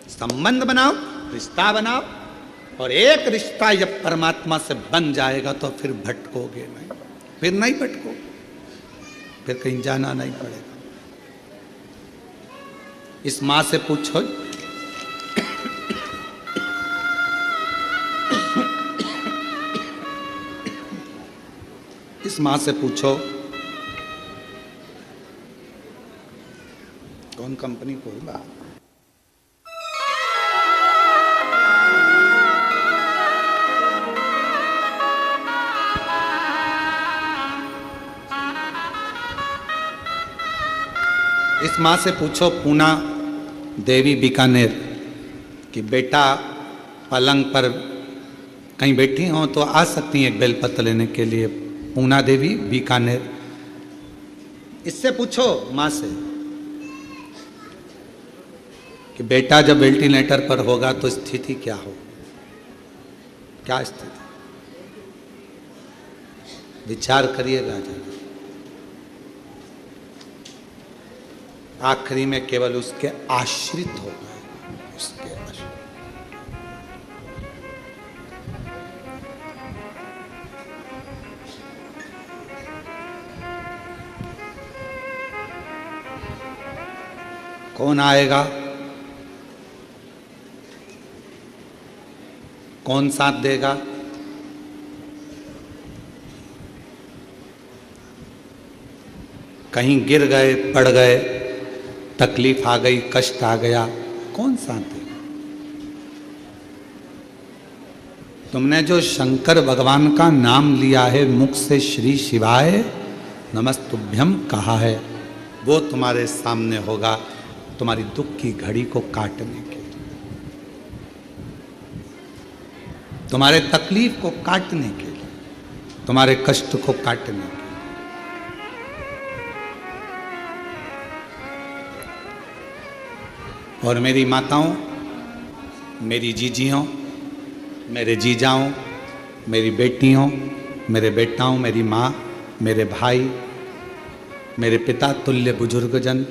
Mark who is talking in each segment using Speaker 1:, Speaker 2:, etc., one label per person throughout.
Speaker 1: संबंध बनाओ, रिश्ता बनाओ, और एक रिश्ता जब परमात्मा से बन जाएगा तो फिर भटकोगे नहीं, फिर नहीं भटकोगे, फिर कहीं जाना नहीं पड़ेगा। इस मां से पूछो, इस मां से पूछो कौन कंपनी को होगा। इस मां से पूछो पूना देवी बीकानेर कि बेटा पलंग पर कहीं बैठी हो तो आ सकती हैं एक बेलपत्र लेने के लिए, पूना देवी बीकानेर। इससे पूछो मां से कि बेटा जब वेंटिलेटर पर होगा तो स्थिति क्या हो, क्या स्थिति, विचार करिएगा जरा। आखिरी में केवल उसके आश्रित होगा, उसके आश्रित। कौन आएगा, कौन साथ देगा, कहीं गिर गए, पड़ गए, तकलीफ आ गई, कष्ट आ गया, कौन साथ देगा। तुमने जो शंकर भगवान का नाम लिया है, मुख से श्री शिवाय नमस्तुभ्यम कहा है, वो तुम्हारे सामने होगा तुम्हारी दुख की घड़ी को काटने के लिए, तुम्हारे तकलीफ को काटने के लिए, तुम्हारे कष्ट को काटने के लिए। और मेरी माताओं, मेरी जीजियों, मेरे जीजाओं, मेरी बेटियों, मेरे बेटाओं, मेरी माँ, मेरे भाई, मेरे पिता तुल्य बुजुर्गजन,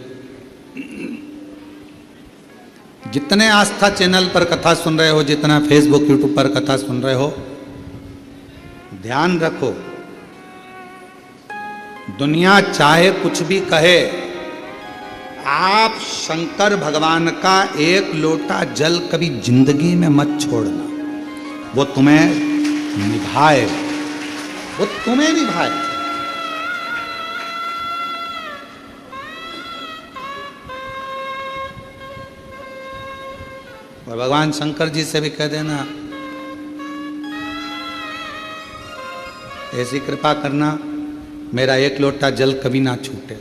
Speaker 1: जितने आस्था चैनल पर कथा सुन रहे हो, जितना फेसबुक यूट्यूब पर कथा सुन रहे हो, ध्यान रखो, दुनिया चाहे कुछ भी कहे, आप शंकर भगवान का एक लोटा जल कभी जिंदगी में मत छोड़ना। वो तुम्हें निभाए, वो तुम्हें निभाए। और भगवान शंकर जी से भी कह देना, ऐसी कृपा करना मेरा एक लोटा जल कभी ना छूटे,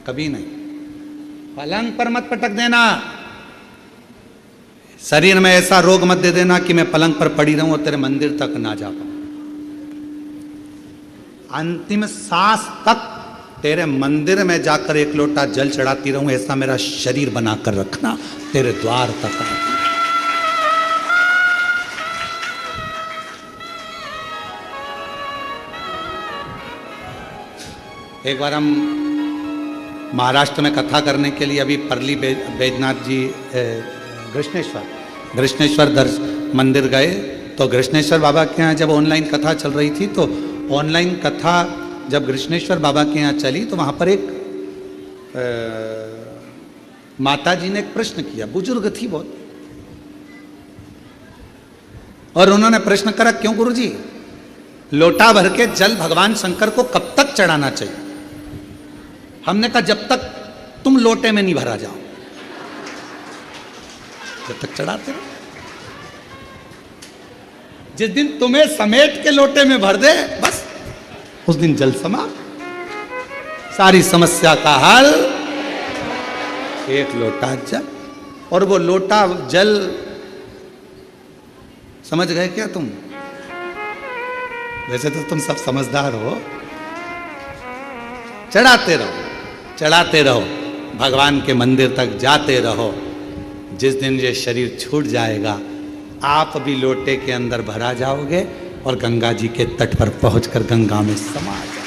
Speaker 1: कभी नहीं। पलंग पर मत पटक देना, शरीर में ऐसा रोग मत दे देना कि मैं पलंग पर पड़ी रहूं और तेरे मंदिर तक ना जा पाऊं। अंतिम सांस तक तेरे मंदिर में जाकर एक लोटा जल चढ़ाती रहूं, ऐसा मेरा शरीर बनाकर रखना, तेरे द्वार तक आ। एक बार हम महाराष्ट्र में कथा करने के लिए अभी परली बैजनाथ जी कृष्णेश्वर मंदिर गए, तो कृष्णेश्वर बाबा के यहाँ जब ऑनलाइन कथा चल रही थी, तो ऑनलाइन कथा जब कृष्णेश्वर बाबा के यहाँ चली तो वहाँ पर एक माता जी ने एक प्रश्न किया, बुजुर्ग थी बहुत, और उन्होंने प्रश्न करा, क्यों गुरुजी लोटा भर के जल भगवान शंकर को कब तक चढ़ाना चाहिए? हमने कहा जब तक तुम लोटे में नहीं भरा जाओ, जब तक चढ़ाते रहो। जिस दिन तुम्हें समेट के लोटे में भर दे, बस उस दिन जल समाप्त, सारी समस्या का हल, एक लोटा जल। और वो लोटा जल, समझ गए क्या तुम? वैसे तो तुम सब समझदार हो। चढ़ाते रहो, चढ़ाते रहो, भगवान के मंदिर तक जाते रहो। जिस दिन ये शरीर छूट जाएगा, आप भी लोटे के अंदर भरा जाओगे और गंगा जी के तट पर पहुंचकर गंगा में समा जाओगे।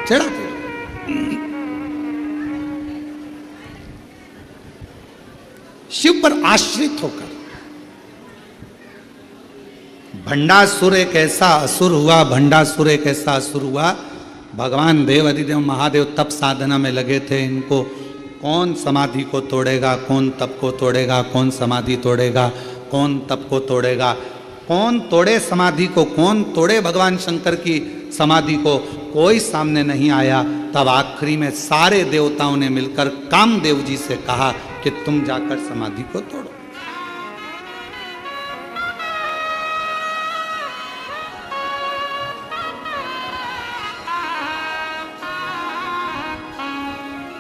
Speaker 1: चढ़ाते। शिव पर आश्रित होकर भंडासुर एक ऐसा असुर हुआ, भंडासुर एक ऐसा असुर हुआ। भगवान देव अधिदेव महादेव तप साधना में लगे थे। इनको कौन समाधि को तोड़ेगा, कौन तप को तोड़ेगा, कौन समाधि तोड़ेगा, कौन तप को तोड़ेगा, कौन तोड़े समाधि को, कौन तोड़े भगवान शंकर की समाधि को, कोई सामने नहीं आया। तब आखिरी में सारे देवताओं ने मिलकर कामदेव जी से कहा कि तुम जाकर समाधि को तोड़ो।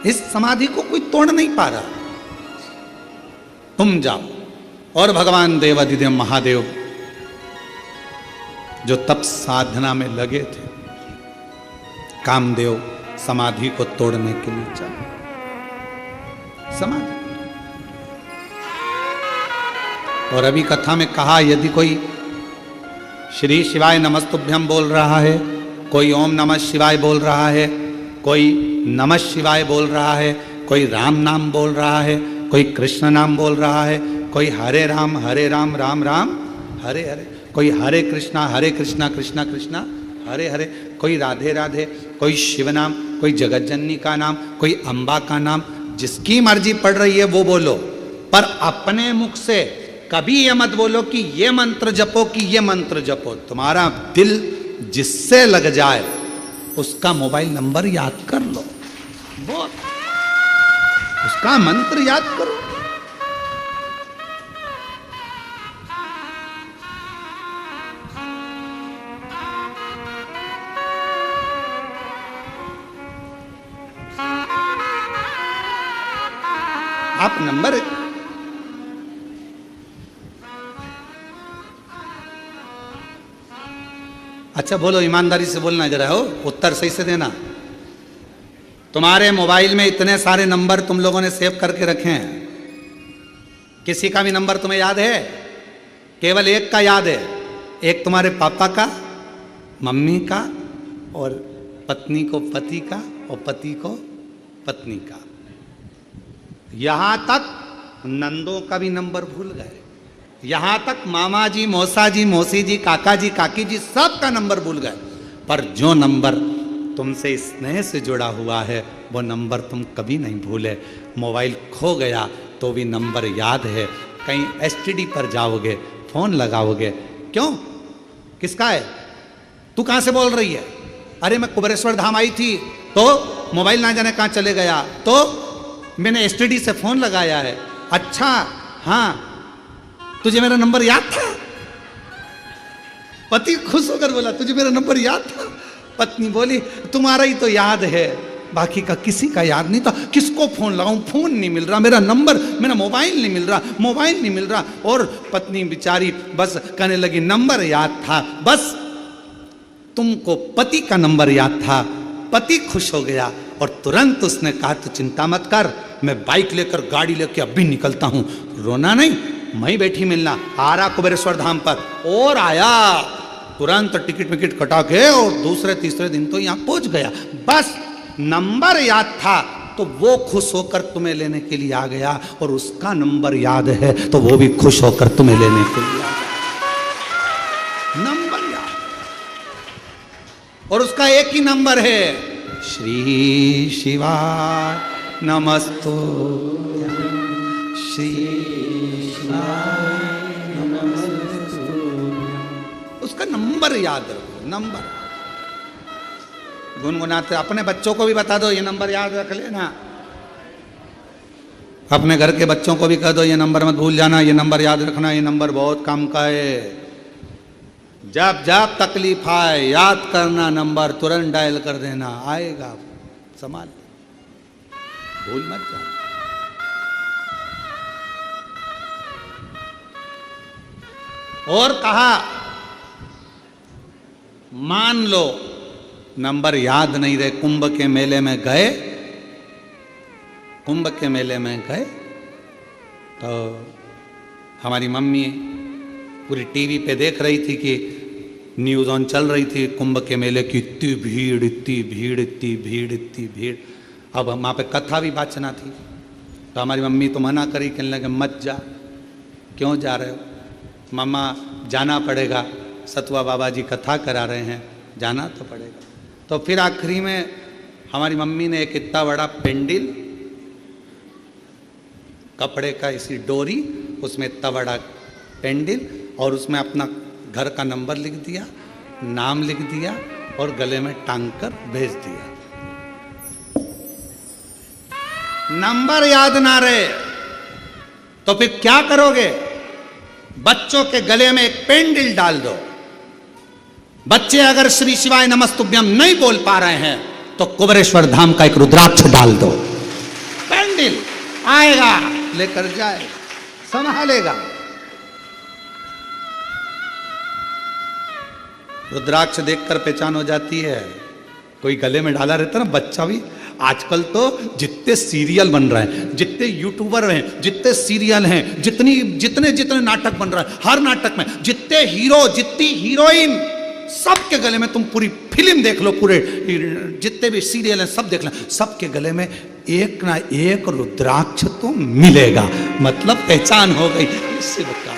Speaker 1: इस समाधि को कोई तोड़ नहीं पा रहा, तुम जाओ। और भगवान देव अधिदेव महादेव जो तप साधना में लगे थे, कामदेव समाधि को तोड़ने के लिए चले। समाधि। और अभी कथा में कहा, यदि कोई श्री शिवाय नमस्तुभ्यम बोल रहा है, कोई ओम नमः शिवाय बोल रहा है, कोई नमः शिवाय बोल रहा है, कोई राम नाम बोल रहा है, कोई कृष्ण नाम बोल रहा है, कोई हरे राम राम राम हरे हरे, कोई हरे कृष्णा कृष्णा कृष्णा हरे हरे, कोई राधे राधे, कोई शिव नाम, कोई जगतजननी का नाम, कोई अम्बा का नाम, जिसकी मर्जी पड़ रही है वो बोलो। पर अपने मुख से कभी ये मत बोलो कि ये मंत्र जपो, कि ये मंत्र जपो। तुम्हारा दिल जिससे लग जाए उसका मोबाइल नंबर याद कर लो, वो उसका मंत्र याद करो। आप नंबर अच्छा बोलो, ईमानदारी से बोलना जरा, हो उत्तर सही से देना। तुम्हारे मोबाइल में इतने सारे नंबर तुम लोगों ने सेव करके रखे हैं, किसी का भी नंबर तुम्हें याद है? केवल एक का याद है, एक तुम्हारे पापा का, मम्मी का, और पत्नी को पति का, और पति को पत्नी का। यहां तक नंदों का भी नंबर भूल गए, यहां तक मामा जी, मौसा जी, मौसी जी, काका जी, काकी जी, सब का नंबर भूल गए। पर जो नंबर तुमसे स्नेह से जुड़ा हुआ है वो नंबर तुम कभी नहीं भूले। मोबाइल खो गया तो भी नंबर याद है। कहीं एसटीडी पर जाओगे, फोन लगाओगे, क्यों, किसका है, तू कहां से बोल रही है? अरे मैं कुबेरेश्वर धाम आई थी, तो मोबाइल ना जाने कहां चले गया, तो मैंने एसटीडी से फोन लगाया है। अच्छा, हाँ, तुझे मेरा नंबर याद था? पति खुश होकर बोला, तुझे मेरा नंबर याद था? पत्नी बोली, तुम्हारा ही तो याद है, बाकी का किसी का याद नहीं था। किसको फोन लगाऊं, फोन नहीं मिल रहा, मेरा नंबर, मेरा मोबाइल नहीं मिल रहा, मोबाइल नहीं मिल रहा। और पत्नी बेचारी बस कहने लगी, नंबर याद था, बस तुमको पति का नंबर याद था। पति खुश हो गया और तुरंत उसने कहा, तो चिंता मत कर, मैं बाइक लेकर, गाड़ी लेकर अभी निकलता हूं। रोना नहीं, मैं बैठी मिलना, आ रहा कुबेरेश्वर धाम पर। और आया, तुरंत टिकट विकेट कटा के और दूसरे तीसरे दिन तो यहां पहुंच गया। बस नंबर याद था तो वो खुश होकर तुम्हें लेने के लिए आ गया, और उसका नंबर याद है तो वो भी खुश होकर तुम्हें लेने के लिए आ गया। नंबर याद, और उसका एक ही नंबर है, श्री शिवाय नमस्तुभ्यं, श्री शिवाय नमस्तुभ्यं। उसका नंबर याद रखो, नंबर गुनगुनाते। अपने बच्चों को भी बता दो, ये नंबर याद रख लेना। अपने घर के बच्चों को भी कह दो, ये नंबर मत भूल जाना, ये नंबर याद रखना, ये नंबर बहुत काम का है। जब जब तकलीफ आए याद करना, नंबर तुरंत डायल कर देना, आएगा, संभाल, भूल मत जाना। और कहा, मान लो नंबर याद नहीं रहे, कुंभ के मेले में गए, कुंभ के मेले में गए तो हमारी मम्मी पूरी टीवी पे देख रही थी कि न्यूज़ ऑन चल रही थी कुंभ के मेले की, इतनी भीड़ इतनी भीड़ इतनी भीड़ इतनी भीड़। अब वहाँ पे कथा भी वाचना थी, तो हमारी मम्मी तो मना करी, कहने लगे मत जा। क्यों जा रहे हो? मम्मा जाना पड़ेगा, सतुआ बाबा जी कथा करा रहे हैं, जाना तो पड़ेगा। तो फिर आखिरी में हमारी मम्मी ने एक इतना बड़ा पेंडिल, कपड़े का इसी डोरी, उसमें इतना बड़ा पेंडिल और उसमें अपना घर का नंबर लिख दिया, नाम लिख दिया और गले में टांग कर भेज दिया। नंबर याद ना रहे तो फिर क्या करोगे? बच्चों के गले में एक पेंडिल डाल दो। बच्चे अगर श्री शिवाय नमस्तुभ्यम नहीं बोल पा रहे हैं तो कुबेरेश्वर धाम का एक रुद्राक्ष डाल दो, पेंडिल आएगा लेकर जाए, संभालेगा। रुद्राक्ष देखकर पहचान हो जाती है। कोई गले में डाला रहता ना बच्चा भी। आजकल तो जितने सीरियल बन रहे हैं, जितने यूट्यूबर हैं, जितने सीरियल हैं, जितने नाटक बन रहे हैं, हर नाटक में जितने हीरो जितनी हीरोइन, सबके गले में, तुम पूरी फिल्म देख लो, पूरे जितने भी सीरियल हैं सब देख लो, सबके गले में एक ना एक रुद्राक्ष तो मिलेगा। मतलब पहचान हो गई। इससे बता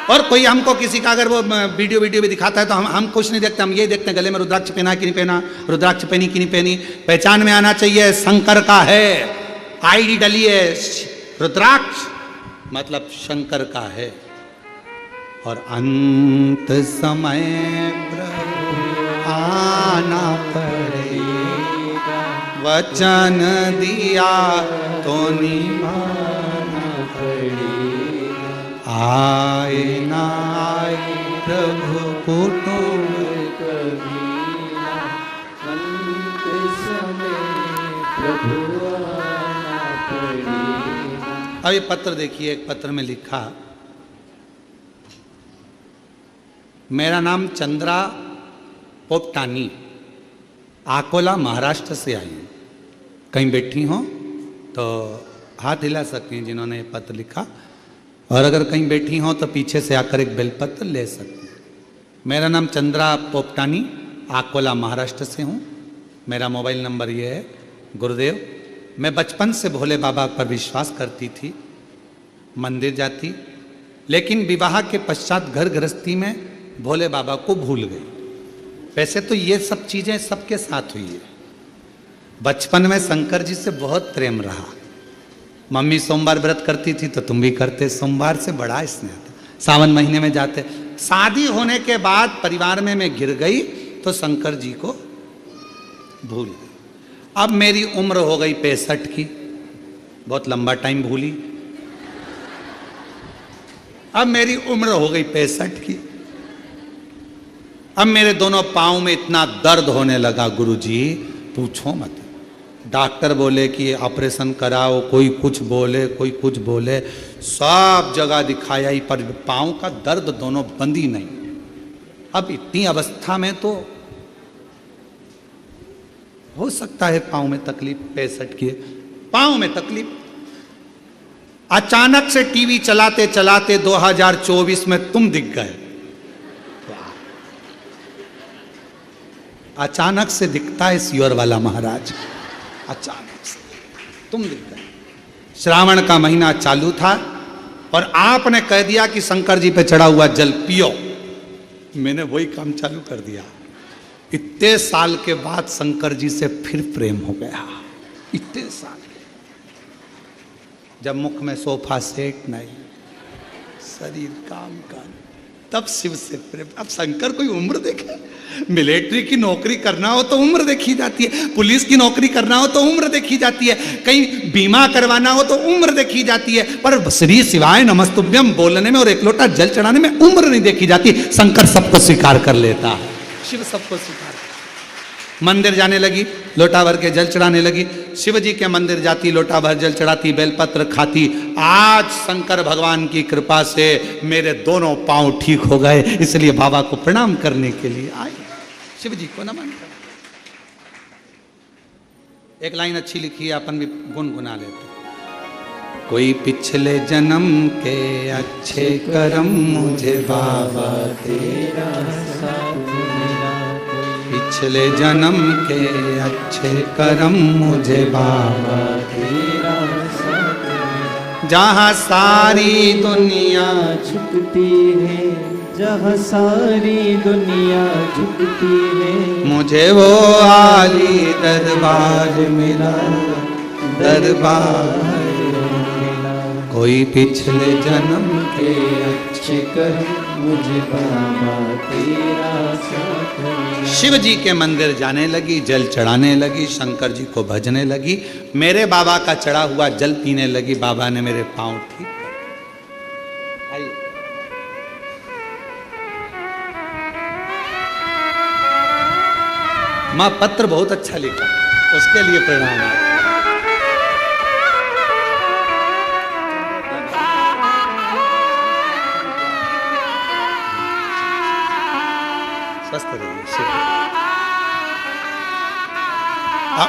Speaker 1: और कोई हमको किसी का अगर वो वीडियो भी दिखाता है तो हम कुछ नहीं देखते, हम ये देखते हैं गले में रुद्राक्ष पहना कि नहीं पहना, रुद्राक्ष पहनी कि नहीं पहनी। पहचान में आना चाहिए शंकर का है, आईडी डली है रुद्राक्ष, मतलब शंकर का है। और अंत समय प्रभु आना पड़ेगा, वचन दिया तो निभाना पड़ेगा। आए ना आए प्रभु कुटुंब कभी ना, अंत समय प्रभु आना पड़ेगा। अब ये पत्र देखिए, एक पत्र में लिखा, मेरा नाम चंद्रा पोपटानी, अकोला महाराष्ट्र से आई हूँ। कहीं बैठी हो तो हाथ हिला सकती हैं जिन्होंने ये पत्र लिखा, और अगर कहीं बैठी हो तो पीछे से आकर एक बेलपत्र ले सकते हैं। मेरा नाम चंद्रा पोपटानी, अकोला महाराष्ट्र से हूँ। मेरा मोबाइल नंबर ये है। गुरुदेव, मैं बचपन से भोले बाबा पर विश्वास करती थी, मंदिर जाती, लेकिन विवाह के पश्चात घर गृहस्थी में भोले बाबा को भूल गई। वैसे तो ये सब चीज़ें सबके साथ हुई है। बचपन में शंकर जी से बहुत प्रेम रहा। मम्मी सोमवार व्रत करती थी तो तुम भी करते, सोमवार से बड़ा स्नेह था। सावन महीने में जाते। शादी होने के बाद परिवार में मैं गिर गई तो शंकर जी को भूल गई। अब मेरी उम्र हो गई 65 की, बहुत लंबा टाइम भूली। अब मेरी उम्र हो गई 65 की। अब मेरे दोनों पाँव में इतना दर्द होने लगा गुरुजी, पूछो मत। डॉक्टर बोले कि ऑपरेशन कराओ, कोई कुछ बोले कोई कुछ बोले, सब जगह दिखाया ही, पर पाँव का दर्द दोनों बंद ही नहीं। अब इतनी अवस्था में तो हो सकता है पाँव में तकलीफ, 65 की पाँव में तकलीफ। अचानक से टीवी चलाते चलाते 2024 में तुम दिख गए। अचानक से दिखता है सियोर वाला महाराज, अचानक से तुम दिख गए। श्रावण का महीना चालू था और आपने कह दिया कि शंकर जी पे चढ़ा हुआ जल पियो। मैंने वही काम चालू कर दिया। इतने साल के बाद शंकर जी से फिर प्रेम हो गया। इतने साल के, जब मुख में सोफा सेट नहीं, शरीर काम का, तब शिव से प्रेम। अब शंकर कोई उम्र देखे? मिलिट्री की नौकरी करना हो तो उम्र देखी जाती है, पुलिस की नौकरी करना हो तो उम्र देखी जाती है, कहीं बीमा करवाना हो तो उम्र देखी जाती है, पर श्री शिवाय नमस्तुभ्यम बोलने में और एक लोटा जल चढ़ाने में उम्र नहीं देखी जाती। शंकर सबको स्वीकार कर लेता है, शिव सबको स्वीकार। मंदिर जाने लगी, लोटा भर के जल चढ़ाने लगी। शिव जी के मंदिर जाती, लोटा भर जल चढ़ाती, बेलपत्र खाती। आज शंकर भगवान की कृपा से मेरे दोनों पांव ठीक हो गए, इसलिए बाबा को प्रणाम करने के लिए आई, शिव जी को नमन कर। एक लाइन अच्छी लिखी है, अपन भी गुनगुना लेते। कोई पिछले जन्म के अच्छे कर्म मुझे बाबा
Speaker 2: तेरा साथ मेरा
Speaker 1: पिछले जन्म के अच्छे कर्म मुझे बाबा
Speaker 2: तेरा साथ मेरा
Speaker 1: जहाँ सारी दुनिया
Speaker 2: झुकती है, जहाँ सारी दुनिया झुकती है,
Speaker 1: मुझे वो आली दरबार मिला, दरबार कोई पिछले जन्म के
Speaker 2: अच्छे कर्म मुझे बाबा तेरा साथ मेरा।
Speaker 1: शिव जी के मंदिर जाने लगी, जल चढ़ाने लगी, शंकर जी को भजने लगी, मेरे बाबा का चढ़ा हुआ जल पीने लगी। बाबा ने मेरे पांव ठीक कर। आइए माँ पत्र बहुत अच्छा लिखा, उसके लिए प्रणाम। स्वस्थ रहिए शिव।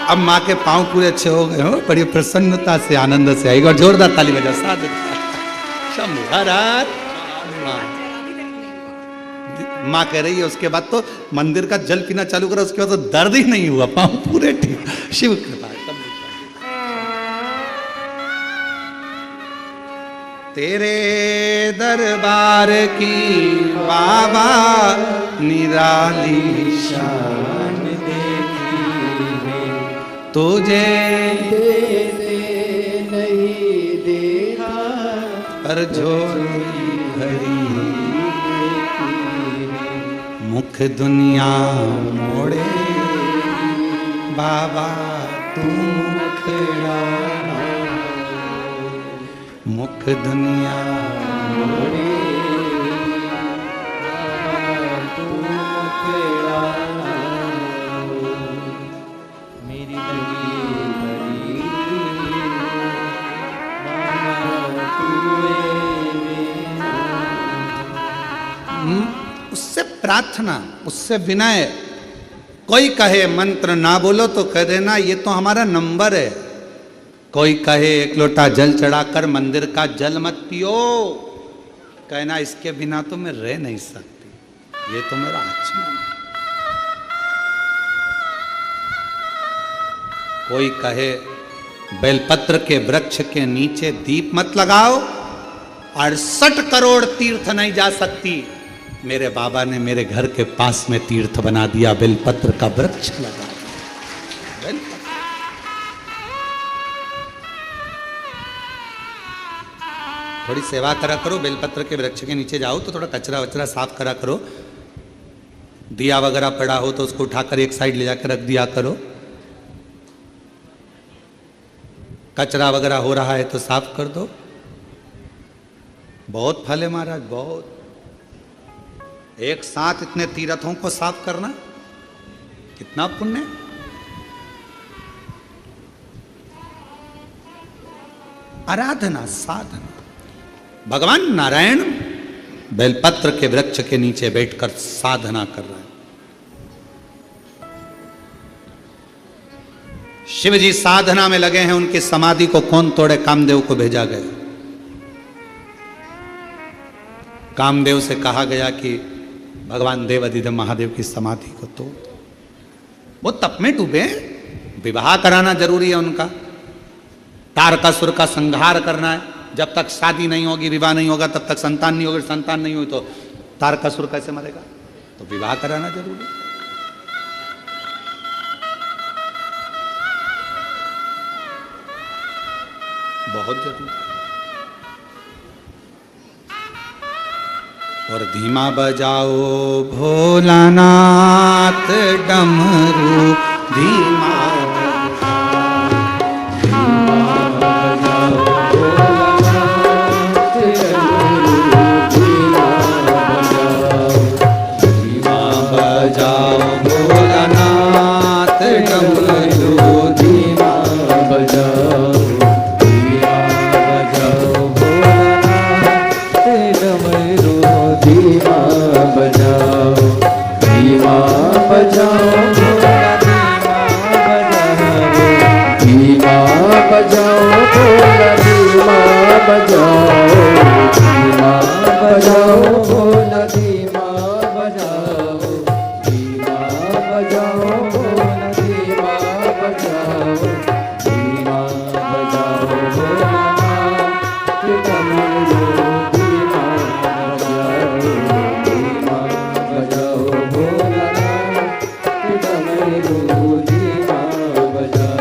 Speaker 1: अब माँ के पांव पूरे अच्छे हो गए हो, बड़ी प्रसन्नता से आनंद से आएगा। और जोरदार ताली बजाओ साधु शंभु हर हर। माँ कह रही है उसके बाद तो मंदिर का जल पीना चालू करा, उसके बाद तो दर्द ही नहीं हुआ, पांव पूरे ठीक। शिव कृपा। तेरे दरबार की बाबा निराली शान
Speaker 2: देखी है,
Speaker 1: तुझे
Speaker 2: दे नहीं देखा
Speaker 1: पर झोली भरी मुख दुनिया मोड़े बाबा तू मुखड़ा मुख दुनिया
Speaker 2: मोड़े तू मुखड़ा मेरी लगी बड़ी बाबा तू
Speaker 1: उससे प्रार्थना, उससे विनय। कोई कहे मंत्र ना बोलो तो कह देना ये तो हमारा नंबर है। कोई कहे एक लोटा जल चढ़ाकर मंदिर का जल मत पियो, कहना इसके बिना तो मैं रह नहीं सकती, ये तो मेरा आचमन है। कोई कहे बेलपत्र के वृक्ष के नीचे दीप मत लगाओ, 68 करोड़ तीर्थ नहीं जा सकती। मेरे बाबा ने मेरे घर के पास में तीर्थ बना दिया, बेलपत्र का वृक्ष लगा दिया। थोड़ी सेवा करा करो, बेलपत्र के वृक्ष के नीचे जाओ तो थोड़ा कचरा वचरा साफ करा करो। दिया वगैरह पड़ा हो तो उसको उठाकर एक साइड ले जाकर रख दिया करो। कचरा वगैरह हो रहा है तो साफ कर दो। बहुत फल है महाराज, बहुत। एक साथ इतने तीर्थों को साफ करना कितना पुण्य। आराधना साधना। भगवान नारायण बेलपत्र के वृक्ष के नीचे बैठकर साधना कर रहे हैं। शिव जी साधना में लगे हैं, उनकी समाधि को कौन तोड़े? कामदेव को भेजा गया। कामदेव से कहा गया कि भगवान देव अधिदेव महादेव की समाधि को तोड़। वो तप में डूबे, विवाह कराना जरूरी है उनका। तारकासुर का संहार करना है। जब तक शादी नहीं होगी, विवाह नहीं होगा, तब तक संतान नहीं होगी। संतान नहीं हुई तो तारकासुर कैसे मरेगा? तो विवाह कराना जरूरी है। बहुत जरूरी है। और धीमा बजाओ भोलानाथ डमरू, धीमा
Speaker 2: डमरू धीमा बजाओ, धीमा बजाओ भोलानाथ, डमरू धीमा बजाओ।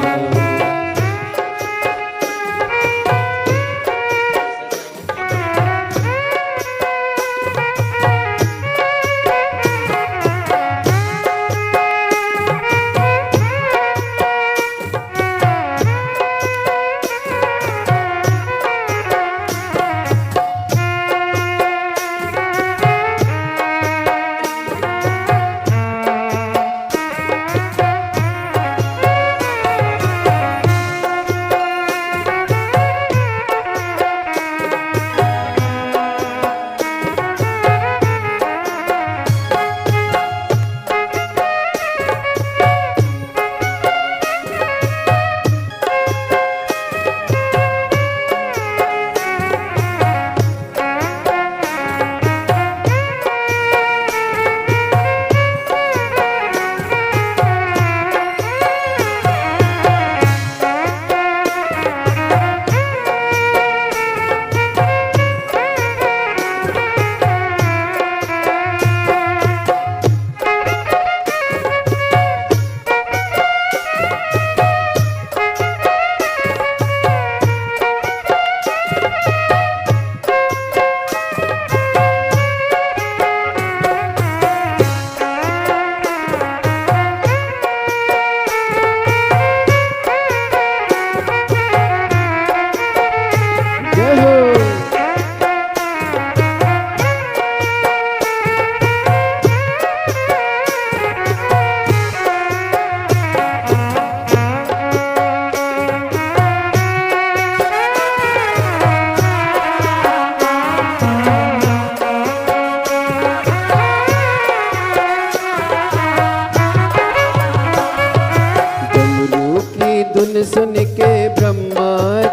Speaker 2: धुन सुन के ब्रह्मा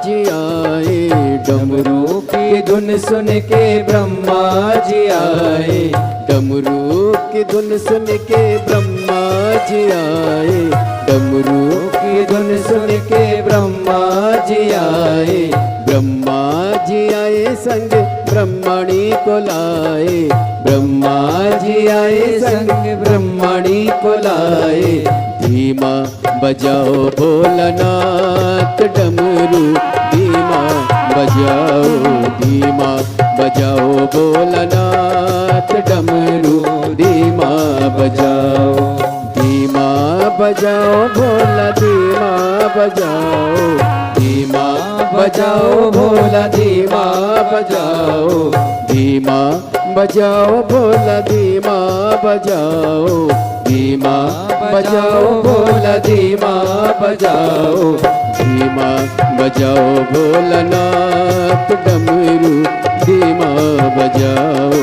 Speaker 2: जी आए, डमरू की धुन सुन के ब्रह्मा जी आए, डमरू की धुन सुन के ब्रह्मा जी आए, डमरू की धुन सुन के ब्रह्मा जी आए, ब्रह्मा जी आए संग ब्रह्मणी को लाए, ब्रह्मा जी आए संग ब्रह्मणी को लाए, धीमा बजाओ भोलानाथ डमरू, धीमा बजाओ, धीमा बजाओ भोलानाथ डमरू, धीमा बजाओ, धीमा बजाओ भोला, धीमा बजाओ, धीमा बजाओ भोला, धीमा बजाओ, धीमा बजाओ भोला, धीमा बजाओ, धीमा बजाओ भोला, धीमा बजाओ, धीमा बजाओ भोलानाथ डमरू, धीमा बजाओ,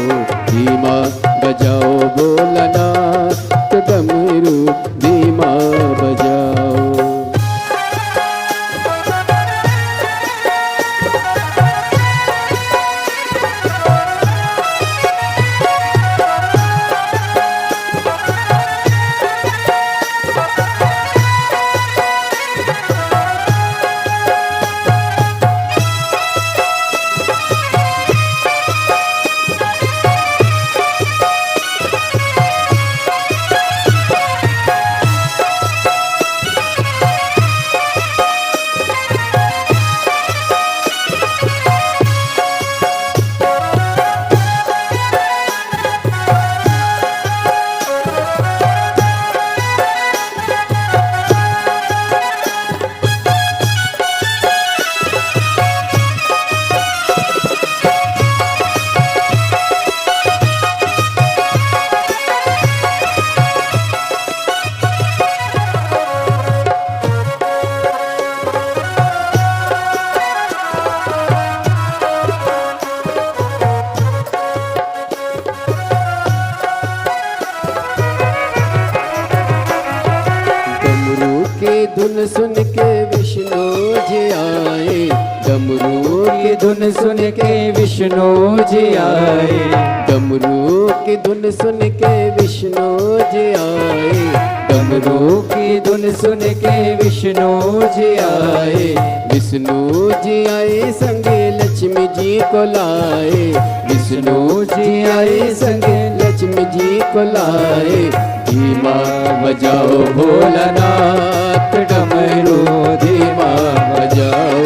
Speaker 2: धीमा बजाओ भोलानाथ डमरू, धीमा बजाओ। धुन सुन के विष्णु जी आए, डमरू की धुन सुन के विष्णु जी आए, डमरू की धुन सुन के विष्णु जी आए, डमरू की धुन सुन के विष्णु जी आए, विष्णु जी आए संगे लक्ष्मी जी को लाए, विष्णु जी आए संगे लक्ष्मी जी को लाए। धीमा बजाओ भोलानाथ डमरू, धीमा बजाओ,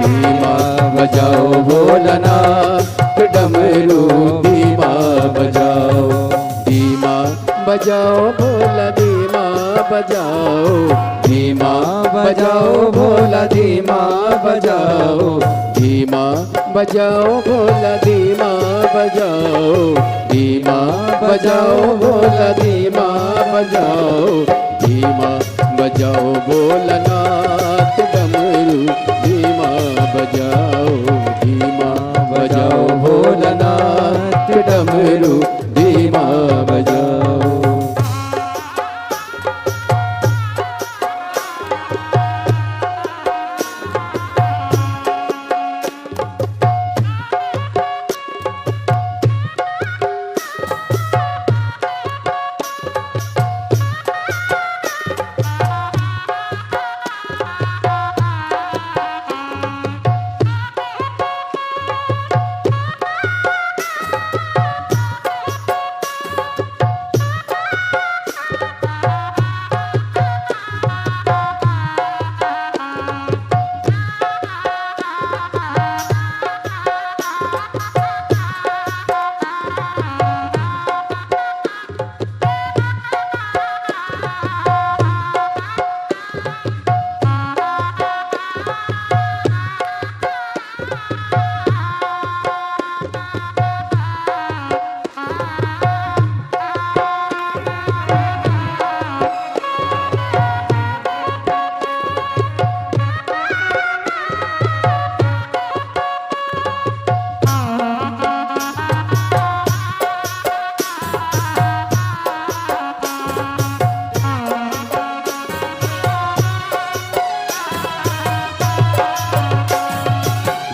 Speaker 2: धीमा बजाओ भोलानाथ डमरू, धीमा बजाओ, धीमा बजाओ भोला, धीमा बजाओ, धीमा बजाओ भोला, धीमा बजाओ, धीमा बजाओ भोला, धीमा बजाओ, धीमा बजाओ भोला, धीमा बजाओ, धीमा बजाओ भोलानाथ डमरू, धीमा बजाओ, धीमा बजाओ भोलानाथ डमरू, धीमा बजाओ।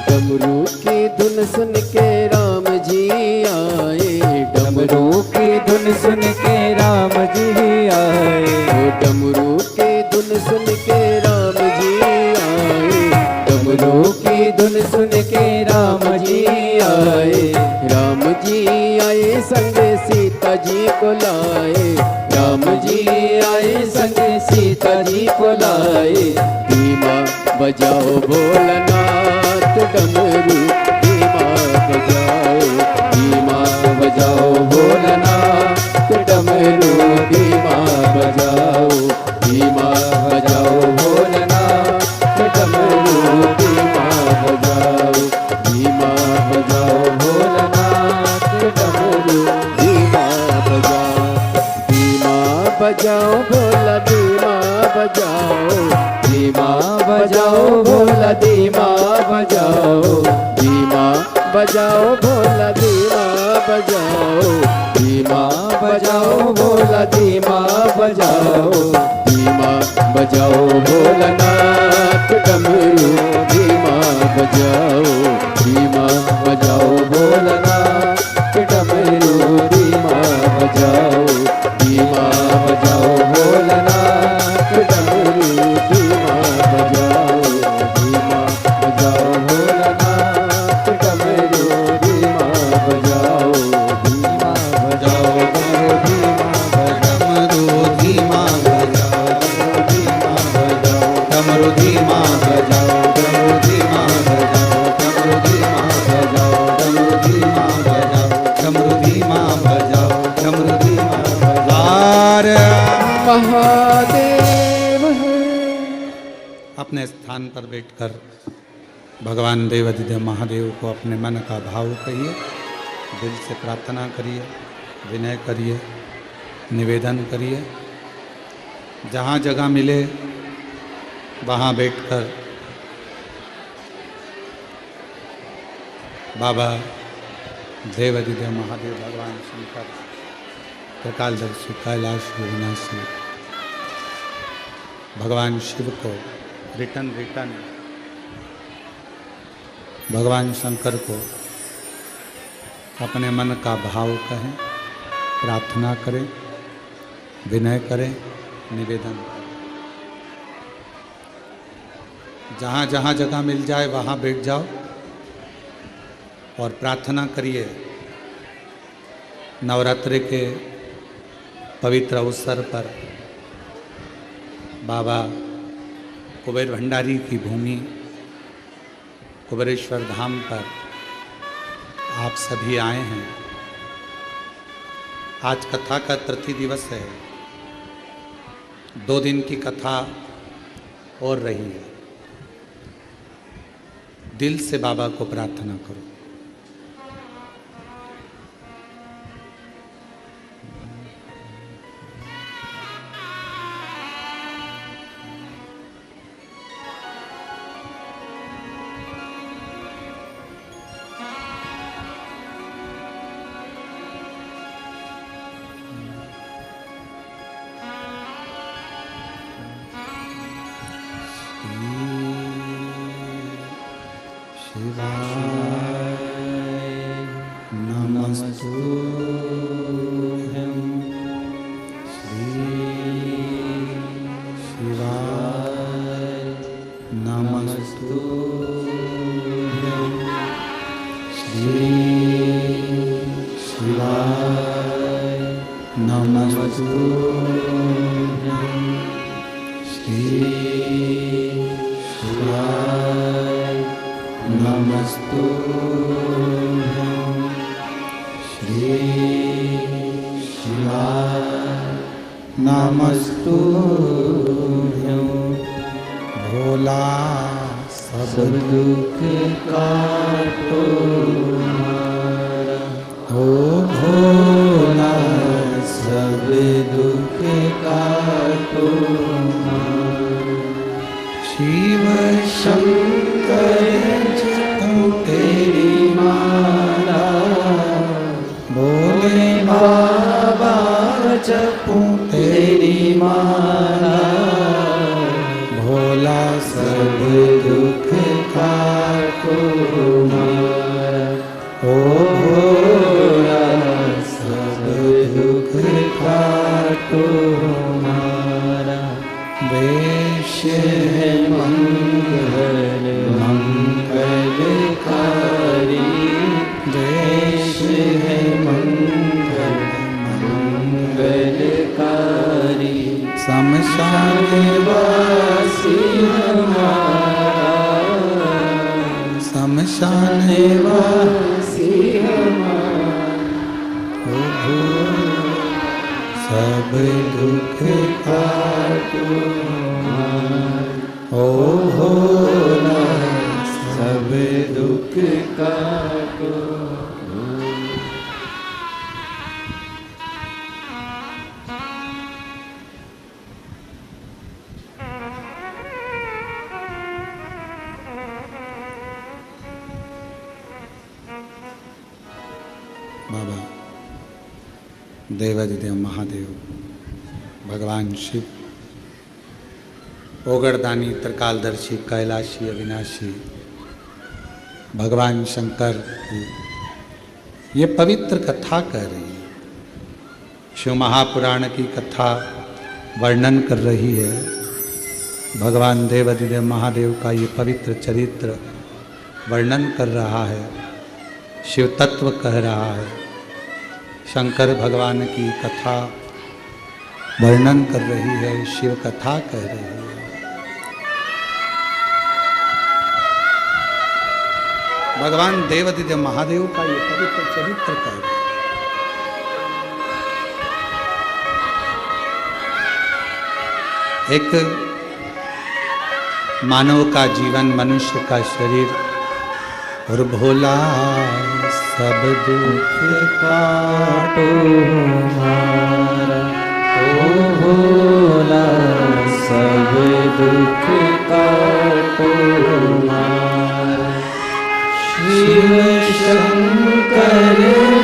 Speaker 2: डमरू की धुन सुन के राम जी आए, डमरू की धुन सुन के राम जी आए, डमरू की धुन सुन के राम जी आए, डमरू की धुन सुन के राम जी आए, राम जी आए संगे सीता जी को लाए, राम जी आए संगे सीता जी को लाए। धीमा बजाओ भोलानाथ डमरू, धीमा बजाओ, धीमा बजाओ भोलानाथ डमरू, धीमा बजाओ, धीमा बजाओ भोलानाथ डमरू, धीमा बजाओ, धीमा बजाओ भोलानाथ डमरू, धीमा बजाओ, धीमा बजाओ भोला, धीमा बजाओ, धीमा बजाओ भोला, धीमा बजाओ, धीमा बजाओ भोला, धीमा बजाओ, धीमा बजाओ भोला, धीमा बजाओ, धीमा बजाओ भोलानाथ डमरू, धीमा बजाओ, धीमा बजाओ भोलानाथ डमरू, धीमा बजाओ, धीमा बजाओ भोलानाथ डमरू, धीमा बजाओ, धीमा बजाओ भोलानाथ डमरू, धीमा बजाओ, धीमा बजाओ
Speaker 1: डमरू, धीमा बजाओ डमरू, धीमा बजाओ डमरू, धीमा बजाओ डमरू, धीमा बजाओ डमरू, धीमा बजाओ डमरू, धीमा बजाओ।
Speaker 2: महादेव है।
Speaker 1: अपने स्थान पर बैठकर भगवान देवाधिदेव महादेव को अपने मन का भाव कहिए, दिल से प्रार्थना करिए, विनय करिए, निवेदन करिए। जहाँ जगह मिले वहाँ बैठकर बाबा देवाधिदेव महादेव, भगवान शंकर, त्रिकालदर्शी, कैलाश विनाशी भगवान शिव को रिटर्न भगवान शंकर को अपने मन का भाव कहें, प्रार्थना करें, विनय करें, निवेदन। जहाँ जहाँ जगह मिल जाए वहाँ बैठ जाओ और प्रार्थना करिए नवरात्रि के पवित्र अवसर पर बाबा कुबेर भंडारी की भूमि कुबेरेश्वर धाम पर आप सभी आए हैं। आज कथा का तृतीय दिवस है। 2 दिन की कथा और रही है। दिल से बाबा को प्रार्थना करो। भोला सब दुख काटो हो भोला सब दुख काटो शिव शंकर जपो तेरी माला भोले बाबा जपो तेरी माला भोला सब दुख काटो हमारा ओ भोला सब दुख काटो हमारा वेश है मंगल मंगलकारी वेश है मंगल मंगलकारी शमशान वासी हमारा शमशान वासी हमारा सब दुख काटो ओ भोला सब दुख काटो। बाबा देवादिदेव महादेव भगवान शिव ओगरदानी त्रिकालदर्शी कैलाशी अविनाशी भगवान शंकर ये पवित्र कथा कह रही है। शिव महापुराण की कथा वर्णन कर रही है। भगवान देवादिदेव महादेव का ये पवित्र चरित्र वर्णन कर रहा है। शिव तत्व कह रहा है। शंकर भगवान की कथा वर्णन कर रही है। शिव कथा कह रही है। भगवान देवादिदेव महादेव का ये पवित्र चरित्र कह रहा है। एक मानव का जीवन मनुष्य का शरीर और भोला सब दुख काटो हमारा ओ भोला सब दुख काटो हमारा शिव शंकर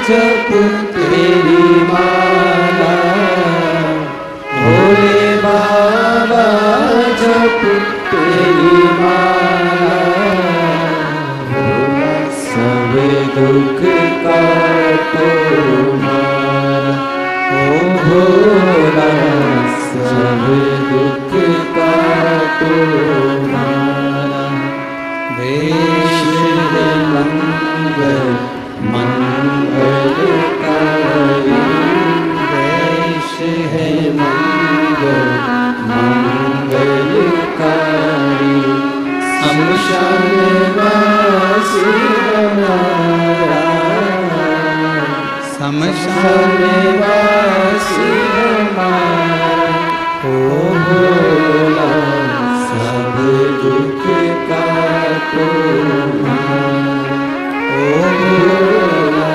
Speaker 1: जप तेरी माला भोले बाबा जप तेरी माला सब दुख काटो हमारा ओ भोला सब
Speaker 2: श्याम वासी हमारा, ओ भोला सब दुख काटो हमारा, ओ भोला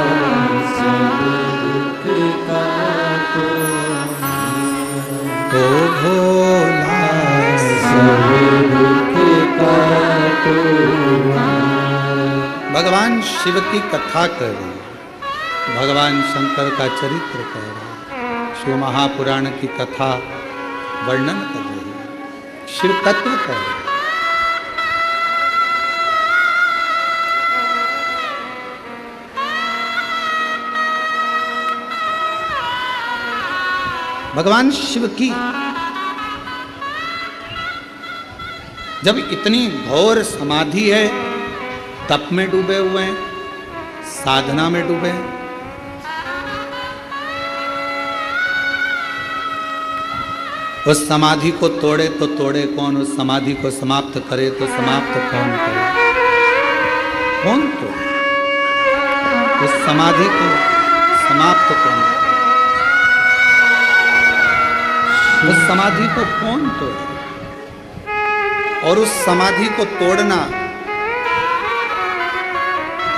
Speaker 2: सब दुख काटो हमारा,
Speaker 1: ओ भोला
Speaker 2: सब दुख काटो हमारा।
Speaker 1: भगवान शिव की कथा कर रहे हैं, भगवान शंकर का चरित्र कर रहे हैं, शिव महापुराण की कथा वर्णन कर रहे हैं, शिव तत्व कर रहे हैं। भगवान शिव की जब इतनी घोर समाधि है, तप में डूबे हुए हैं, साधना में डूबे हैं, उस समाधि को तोड़े तो तोड़े कौन, उस समाधि को समाप्त करे तो समाप्त कौन करे, कौन तोड़े उस समाधि को, समाप्त कौन करे, उस समाधि को कौन तोड़े। और उस समाधि को तोड़ना,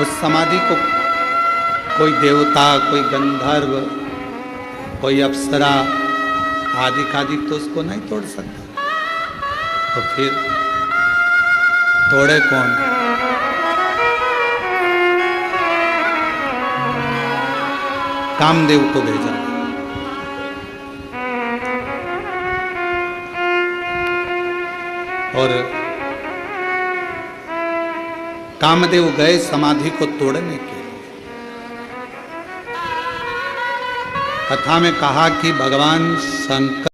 Speaker 1: उस समाधि को कोई देवता, कोई गंधर्व, कोई अप्सरा आदि कादि तो उसको नहीं तोड़ सकता, तो फिर तोड़े कौन। कामदेव को भेजा, और कामदेव गए समाधि को तोड़ने के लिए। कथा में कहा कि भगवान शंकर